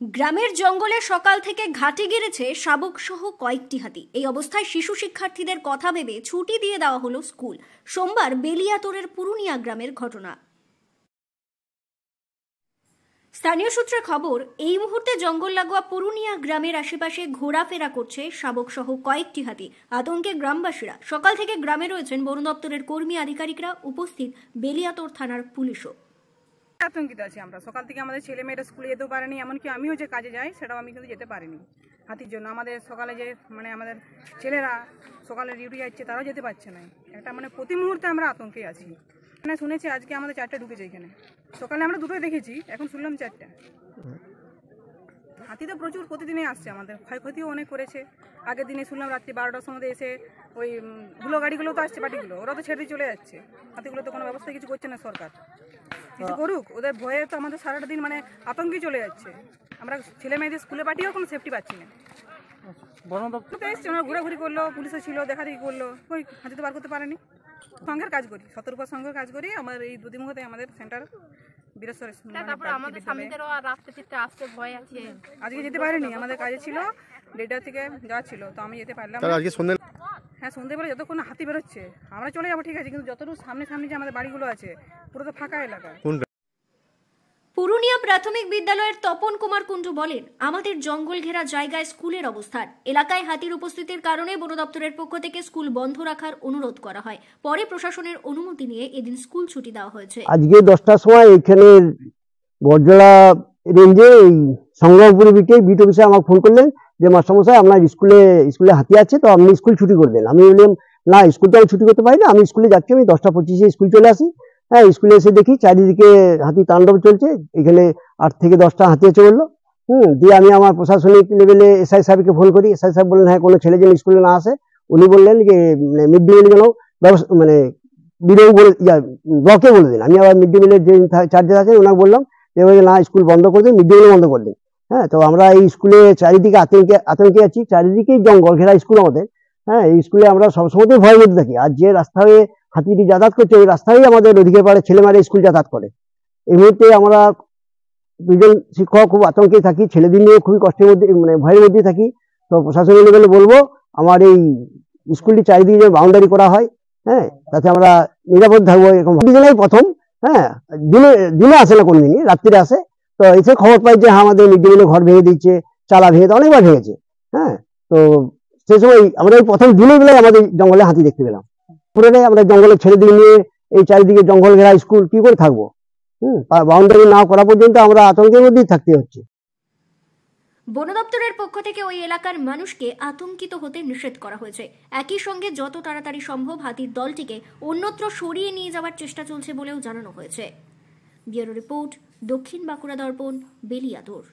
গ্রামের জঙ্গলে সকাল থেকে ঘাটে গেড়েছে শাবক সহ কয়েকটি হাতি। এই অবস্থায় শিশু শিক্ষার্থীদের কথা ভেবে ছুটি দিয়ে দেওয়া হলো স্কুল। সোমবার বেলিয়াতোড়ের পুরুনিয়া গ্রামের ঘটনা। স্থানীয় সূত্রে খবর, এই মুহূর্তে জঙ্গল লাগোয়া পুরুনিয়া গ্রামের আশেপাশে ঘোরাফেরা করছে শাবক সহ কয়েকটি হাতি। আতঙ্কে গ্রামবাসীরা। সকাল থেকে গ্রামে রয়েছেন বন দপ্তরের কর্মী আধিকারিকরা, উপস্থিত বেলিয়াতোড় থানার পুলিশও। আতঙ্কিত আছি আমরা। সকাল থেকে আমাদের ছেলে মেয়েরা স্কুলে যেতেও পারেনি, এমনকি আমিও যে কাজে যাই সেটাও আমি কিন্তু যেতে পারিনি হাতির জন্য। আমাদের সকালে যে আমাদের ছেলেরা সকালে ডিউটি যাচ্ছে তারাও যেতে পারছে না। একটা প্রতি মুহূর্তে আমরা আতঙ্কে আছি। শুনেছি আজকে আমাদের 4টা ঢুকেছে এখানে। সকালে আমরা 2টোই দেখেছি, এখন শুনলাম 4টা। হাতি তো প্রচুর প্রতিদিনই আসছে, আমাদের ক্ষয়ক্ষতিও অনেক করেছে। আগের দিনে শুনলাম রাত্রি 12টার সময় এসে ওই ধুলো গাড়িগুলো তো আসছে, পার্টিগুলো ওরা তো ছেড়ে দিয়ে চলে যাচ্ছে। হাতিগুলো তো কোনো ব্যবস্থা কিছু করছে না সরকার। কিছু করুক, ওদের ভয়ে তো আমাদের সারাটা দিন আতঙ্কে চলে যাচ্ছে। আমরা ছেলে মেয়েদের স্কুলে পাঠিয়েও কোনো সেফটি পাচ্ছি না। বন দপ্তর এসছে, ওরা ঘোরাঘুরি করলো, পুলিশও ছিল, দেখাদেখি করলো, ওই হাতি তো বার করতে পারেনি। সংঘের কাজ করি, সতর্ক সংঘের কাজ করি। আমার এই দুদিমুখতে আমাদের সেন্টার আজকে যেতে পারিনি, আমাদের কাজে ছিল, 1:30 থেকে যাওয়া ছিল, তো আমি যেতে পারলাম। হ্যাঁ, সন্ধ্যেবেলা যতক্ষণ হাতি বেরোচ্ছে আমরা চলে যাবো, ঠিক আছে, কিন্তু যতটুকু সামনে যে আমাদের বাড়িগুলো আছে পুরো তো ফাঁকা এলাকা। পুরুনিয়া প্রাথমিক বিদ্যালয়ের তপন কুমার কুণ্ডু বলেন, আমাদের জঙ্গল ঘেরা জায়গায় স্কুলের অবস্থান। এলাকায় হাতির উপস্থিতির কারণে বন দপ্তরের পক্ষ থেকে স্কুল বন্ধ রাখার অনুরোধ করা হয়। পরে প্রশাসনের অনুমতি নিয়ে এদিন স্কুল ছুটি দেওয়া হয়েছে। আজকে 10টার সময় এখানে বরজলা রেঞ্জে সংগ্রামপুরি বিট অফিসে আমাকে ফোন করলেন যে মাস্টারমশাই আপনার স্কুলে হাতি আছে, তো আপনি স্কুল ছুটি করে দেন। আমি বললাম না, স্কুল তো আমি ছুটি করতে পারি না, আমি স্কুলে যাচ্ছি, আমি 10টা 25-এ স্কুল চলে আসি। হ্যাঁ, স্কুলে এসে দেখি চারিদিকে হাতি তাণ্ডব চলছে। এখানে 8 থেকে 10টা হাতি আছে বললো। দিয়ে আমি আমার প্রশাসনিক লেভেলে এসআই সাহেবকে ফোন করি। এসআই সাহেব বললেন হ্যাঁ, কোনো ছেলে যেন স্কুলে না আসে। উনি বললেন যে মিড ডে মিল যেন ব্যবস্থা বিডিও ব্লকে বলে দিন। আমি আবার মিড ডে মিলের যে চার্জে আছে ওনাকে বললাম যে না, স্কুল বন্ধ করে দিন, মিড ডে মিল বন্ধ করে দিন। হ্যাঁ, তো আমরা এই স্কুলে চারিদিকে আতঙ্কে আছি। চারিদিকেই জঙ্গল ঘেরা স্কুল আমাদের। হ্যাঁ, এই স্কুলে আমরা সবসময় ভয়ের মধ্যে থাকি। আর যে রাস্তা হয়ে হাতিটি যাতায়াত করছে ওই রাস্তায় আমাদের ওদিকে পাড়ে ছেলেমেয়েরা স্কুল যাতায়াত করে। এই মুহূর্তে আমরা 2জন শিক্ষক খুব আতঙ্কে থাকি, ছেলেদের নিয়ে খুবই কষ্টের মধ্যে ভয়ের মধ্যে থাকি। তো প্রশাসনিক লেভেলে বলবো আমার এই স্কুলটি চারিদিকে যে বাউন্ডারি করা হয়, হ্যাঁ, তাতে আমরা নিরাপদ থাকবো। এরকম প্রথম, হ্যাঁ, দিনে আসে না, কোনদিনই রাত্রিরে আসে। তো এসে খবর পাই যে হ্যাঁ, আমাদের মিড ডে মিলে ঘর ভেঙে দিচ্ছে, চালা ভেঙে অনেকবার ভেঙেছে। হ্যাঁ, তো সেই সময় আমরা এই প্রথম দিনের বেলায় আমাদের জঙ্গলে হাতি দেখতে পেলাম। পুরোটাই আমরা জঙ্গলের ছেলেদের নিয়ে এই চারিদিকে জঙ্গল ঘেরা স্কুল কি করে থাকবো? বাউন্ডারি না করা পর্যন্ত আমরা আতঙ্কের মধ্যেই থাকতে হচ্ছে। বন দপ্তরের পক্ষ থেকে ওই এলাকার মানুষকে আতঙ্কিত হতে নিষেধ করা হয়েছে। একই সঙ্গে যত তাড়াতাড়ি সম্ভব হাতির দলটিকে অন্যত্র সরিয়ে নিয়ে যাওয়ার চেষ্টা চলছে বলেও জানানো হয়েছে। ব্যুরো রিপোর্ট, দক্ষিণ বাঁকুড়া দর্পণ, বেলিয়াতোড়।